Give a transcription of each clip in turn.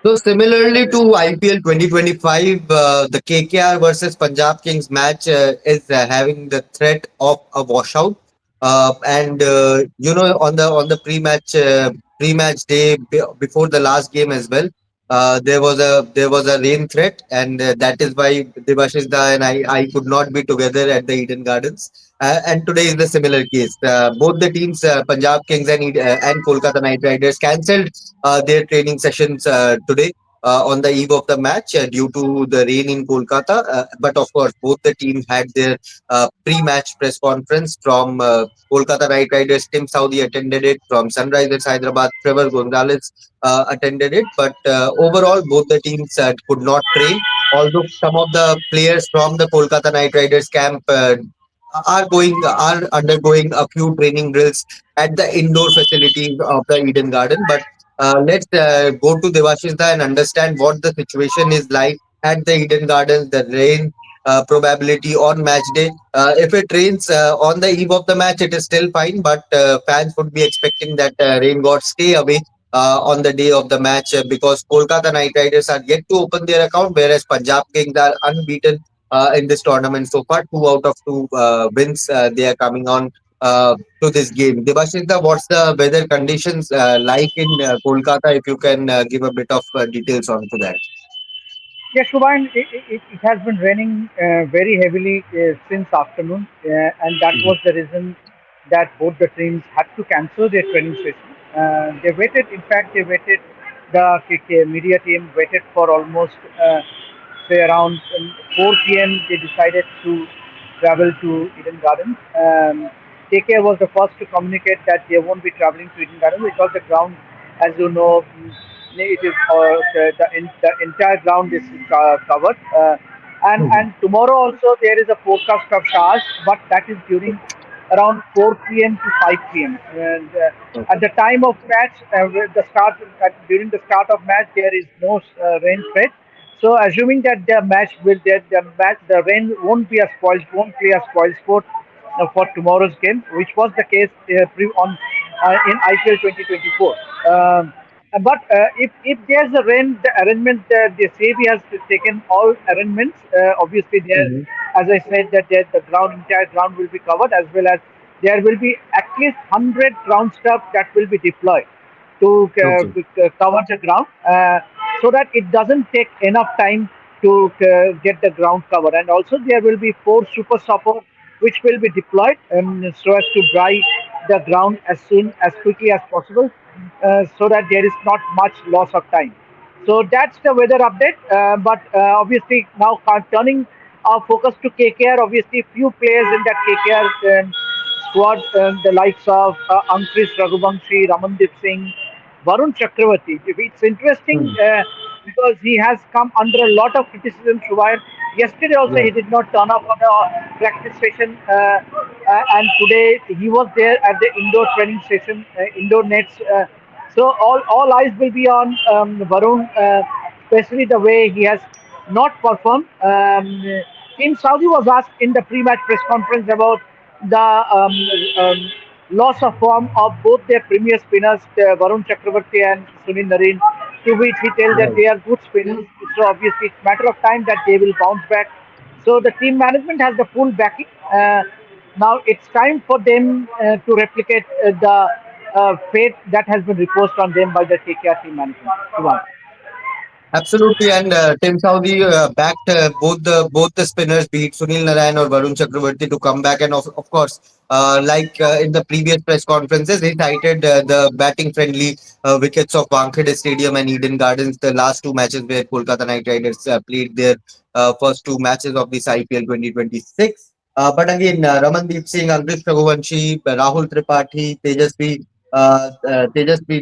So similarly to IPL 2025, the KKR versus Punjab Kings match is having the threat of a washout. And on the pre-match day before the last game as well, there was a rain threat, and that is why Devashish Da and I could not be together at the Eden Gardens. And today is the similar case. Both the teams, Punjab Kings and Kolkata Knight Riders, cancelled their training sessions today on the eve of the match due to the rain in Kolkata. But of course, both the teams had their pre-match press conference. From Kolkata Knight Riders, Tim Southee attended it. From Sunrisers Hyderabad, Trevor Gonzalez attended it. But overall, both the teams could not train. Although some of the players from the Kolkata Knight Riders camp are undergoing a few training drills at the indoor facilities of the Eden Garden. But let's go to Devashishda and understand what the situation is like at the Eden Gardens, the rain probability on match day. If it rains on the eve of the match, it is still fine, but fans would be expecting that rain god stay away on the day of the match because Kolkata Knight Riders are yet to open their account, whereas Punjab Kings are unbeaten in this tournament so far. Two out of two wins they are coming on to this game. Debashita, what's the weather conditions like in Kolkata? If you can give a bit of details onto that. Yeah, Shubhan, it has been raining very heavily since afternoon, and that was the reason that both the teams had to cancel their training session. They waited, in fact, the media team waited for almost, say, around 4 p.m. They decided to travel to Eden Gardens. KK was the first to communicate that they won't be traveling to Eden Gardens because the ground, as you know, it is the entire ground is covered. And tomorrow also there is a forecast of showers, but that is during around 4 p.m. to 5 p.m. And at the time of match, with the start during the start of match, there is no rain threat. So assuming that the rain won't play a spoil sport for tomorrow's game, which was the case in IPL 2024. But if there's a rain, the arrangement, the CAB has taken all arrangements. Obviously, there, Mhm. as I said, that the entire ground will be covered, as well as there will be at least 100 ground staff that will be deployed Okay. to cover the ground, so that it doesn't take enough time to get the ground covered. And also, there will be four super support which will be deployed so as to dry the ground as quickly as possible, so that there is not much loss of time. So that's the weather update. But obviously now turning our focus to KKR. Obviously, few players in that KKR squad, the likes of Ankrish Raghuvanshi, Ramandeep Singh, Varun Chakaravarthy. It's interesting Mhm. because he has come under a lot of criticism. Shubhayar. Yesterday also Right. he did not turn up on the practice session, and today he was there at the indoor training session, indoor nets. So all eyes will be on Varun, especially the way he has not performed. Team Saudi was asked in the pre-match press conference about the loss of form of both their premier spinners, Varun Chakravarti and Sunil Narine, to which he tells that Right. they are good spinners. So obviously it's a matter of time that they will bounce back. So the team management has the full backing. Now it's time for them to replicate the fate that has been reposed on them by the KKR team management. Shubham. Absolutely, and Tim Southee backed both the spinners, be it Sunil Narine or Varun Chakravarti, to come back. And of course, like in the previous press conferences, he cited the batting friendly wickets of Wankhede Stadium and Eden Gardens, the last two matches where Kolkata Knight Riders played their first two matches of this IPL 2026. But again, Ramandeep Singh, Ankrish Raghuvanshi, Rahul Tripathi, Tejasvi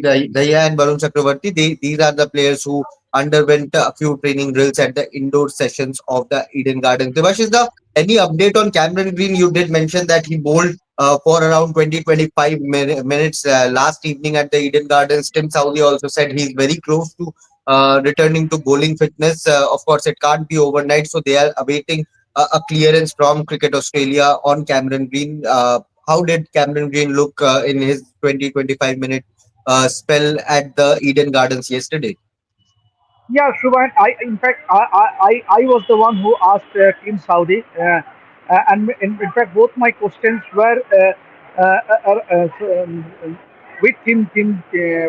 Dahiya, and Varun Chakravarti, these are the players who underwent a few training drills at the indoor sessions of the Eden Gardens. Devash, is the any update on Cameron Green? You did mention that he bowled for around 20-25 minutes last evening at the Eden Gardens. Tim Southee also said he's very close to returning to bowling fitness. Of course, it can't be overnight, so they are awaiting a clearance from Cricket Australia on Cameron Green. How did Cameron Green look in his 20-25 minute spell at the Eden Gardens yesterday? Yeah, Shubhan. In fact, I was the one who asked Team Saudi, and in fact, both my questions were with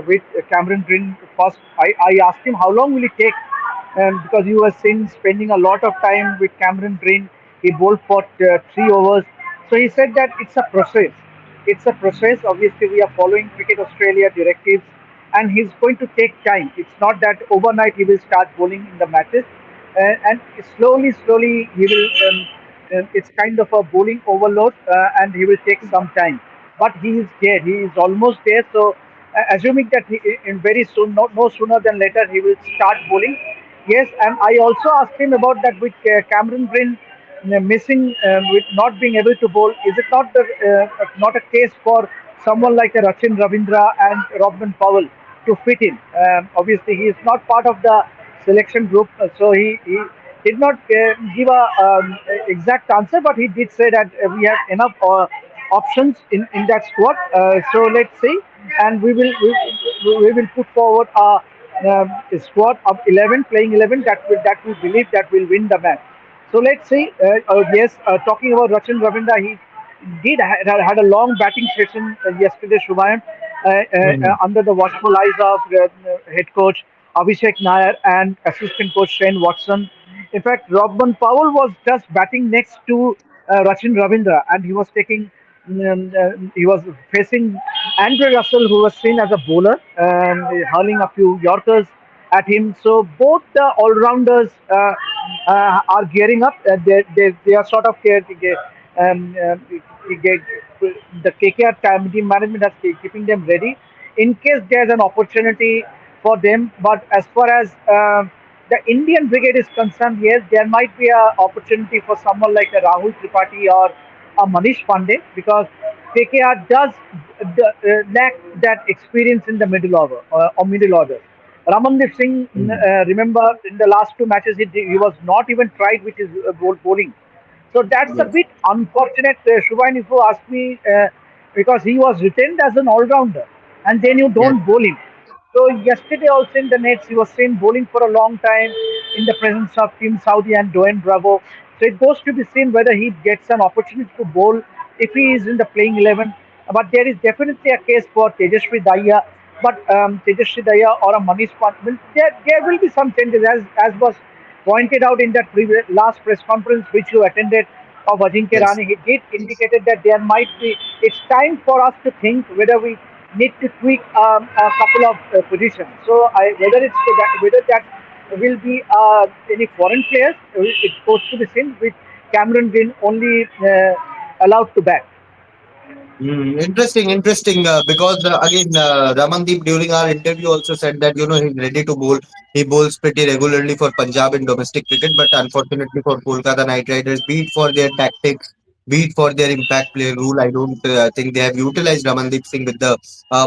with Cameron Green. First, I asked him how long will it take, because you were seen spending a lot of time with Cameron Green. He bowled for 3 overs, so he said that it's a process. It's a process. Obviously, we are following Cricket Australia directives, and he's going to take time. It's not that overnight he will start bowling in the matches, and slowly, slowly he will. It's kind of a bowling overload, and he will take some time. But he is there. He is almost there. So, assuming that in very soon, no sooner than later, he will start bowling. Yes, and I also asked him about that with Cameron Green missing, with not being able to bowl. Is it not a case for someone like a Rachin Ravindra and Robin Powell to fit in? Obviously, he is not part of the selection group, so he did not give a exact answer, but he did say that we have enough options in that squad. So let's see, and we will put forward a squad of 11, playing 11 that we believe that will win the match. So let's see. Yes, talking about Rachin Ravindra, he had a long batting session yesterday, Shubhayan, under the watchful eyes of head coach Abhishek Nair and assistant coach Shane Watson. In fact, Robin Powell was just batting next to Rachin Ravindra, and he was facing Andre Russell, who was seen as a bowler, hurling a few Yorkers at him. So both the all-rounders are gearing up. They are sort of get, the KKR team management has keeping them ready in case there's an opportunity for them. But as far as the Indian brigade is concerned, yes, there might be a opportunity for someone like a Rahul Tripathi or a Manish Pandey, because KKR does lack that experience in the middle order or middle order. Ramandeep Singh, remember in the last two matches, he was not even tried with his bowling. So that's a Yes. bit unfortunate, Shubhain, if you ask me, because he was retained as an all-rounder, and then you Yes. don't bowl him. So yesterday also in the nets, he was seen bowling for a long time in the presence of Team Saudi and Dwayne Bravo. So it goes to be seen whether he gets an opportunity to bowl if he is in the playing 11. But there is definitely a case for Tejashwi Daya. But Tejashwi Daya or a Manish Pandey, there will be some changes, as was pointed out in that last press conference which you attended of Ajinkya Yes. Rani. He did indicated that there might be. It's time for us to think whether we need to tweak a couple of positions. So whether that will be any foreign players, it's supposed to be seen with Cameron Green only allowed to bat. Interesting, interesting. Because again, Ramandeep during our interview also said that he's ready to bowl. He bowls pretty regularly for Punjab in domestic cricket, but unfortunately for Kolkata Knight Riders, be it for their tactics, be it for their impact play rule, I don't think they have utilized Ramandeep Singh with the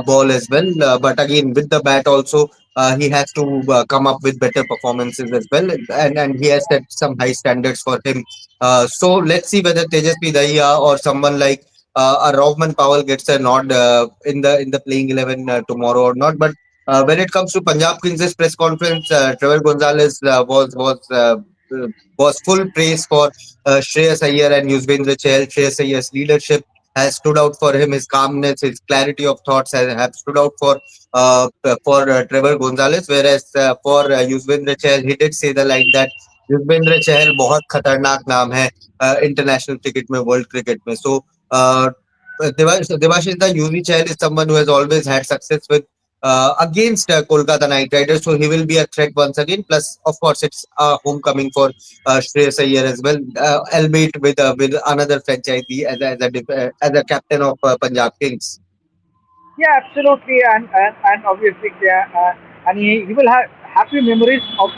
ball as well. But again, with the bat also, he has to come up with better performances as well, and he has set some high standards for him. So let's see whether Tejasvi Dahiya or someone like a Robman Powell gets a nod in the playing 11 tomorrow or not. But when it comes to Punjab Kings' press conference, Trevor Gonzalez uh, was full praise for Shreyas Iyer and Yuzvendra Chahal. Shreyas Iyer's leadership has stood out for him. His calmness, his clarity of thoughts have stood out for Trevor Gonzalez. Whereas for Yuzvendra Chahal, he did say the line that Yuzvendra Chahal बहुत खतरनाक नाम है international cricket में world cricket में सो uh, Devashish, the UV child is someone who has always had success against Kolkata Knight Riders, so he will be a threat once again. Plus, of course, it's a homecoming for Shreyas Iyer as well, albeit with another franchisee as a captain of Punjab Kings. Yeah, absolutely, and obviously, yeah, and he will have happy memories of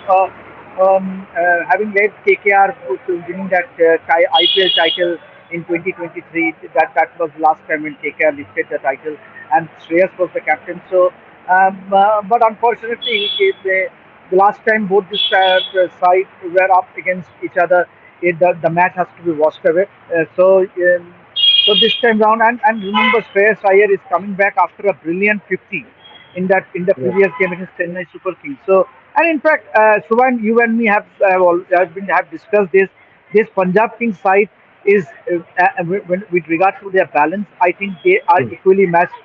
having led KKR to winning that IPL title in 2023. That was the last time when KKR lifted the title, and Shreyas was the captain. So, but unfortunately, the last time both these sides were up against each other, the match has to be washed away. So this time round, and remember, Shreyas Iyer is coming back after a brilliant 50 in the Yeah. previous game against Chennai Super Kings. So And in fact, Shubhan, you and me have discussed this. This Punjab Kings side is, with regard to their balance, I think they are Hmm. equally matched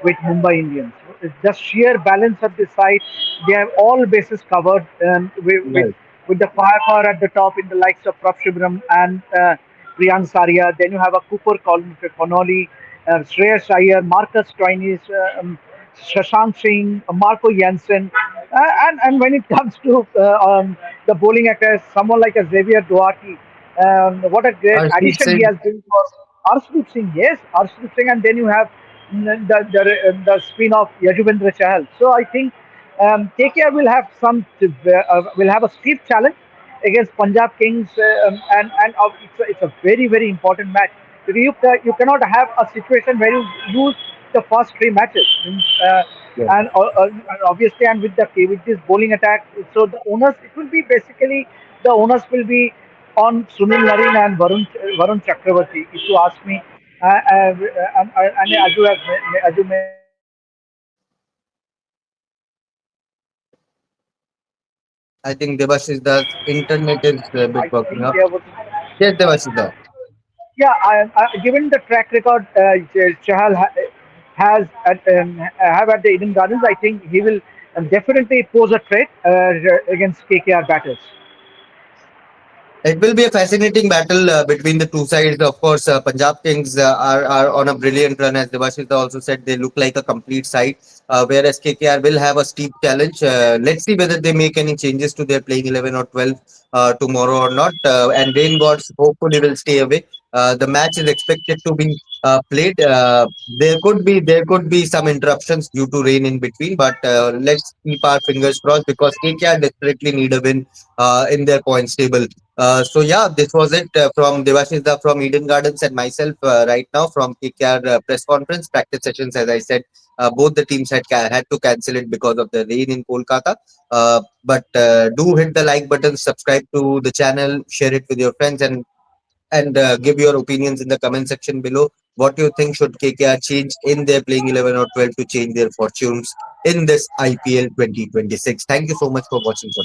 with Mumbai Indians. The sheer balance of the side, they have all bases covered, Right. with the firepower at the top in the likes of Prab Shibram and Priyank Saria. Then you have a Cooper Connolly, Shreyas Iyer, Marcus Stoinis, Shashank Singh, Marco Jansen. And when it comes to the bowling attack, someone like a Xavier Duarte, what a great Arshdeep addition he Singh. has been for Arshdeep Singh. Yes, Arshdeep Singh, and then you have the spin of Yajuvendra Chahal. So I think KKR will have a steep challenge against Punjab Kings, and it's a very very important match. You cannot have a situation where you lose the first three matches. Yeah. And obviously, and with this bowling attack, so the onus it will be basically the onus will be on Sunil Narine and Varun Chakaravarthy. If you ask me, and as you mentioned, I think Devash's internet is a bit I working think up. there was. Yes, Devash's. Yeah, given the track record Chahal has have at the Eden Gardens, I think he will definitely pose a threat against KKR batters. It will be a fascinating battle between the two sides. Of course, Punjab Kings are on a brilliant run, as Devashita also said. They look like a complete side, whereas KKR will have a steep challenge. Let's see whether they make any changes to their playing 11 or 12 tomorrow or not. And rain gods hopefully will stay away. The match is expected to be played. There could be some interruptions due to rain in between, but let's keep our fingers crossed because KKR desperately need a win in their points table. So yeah, this was it from Devashida from Eden Gardens and myself right now from KKR press conference practice sessions. As I said, both the teams had to cancel it because of the rain in Kolkata. But do hit the like button, subscribe to the channel, share it with your friends, and give your opinions in the comment section below. What do you think should KKR change in their playing 11 or 12 to change their fortunes in this IPL 2026? Thank you so much for watching. For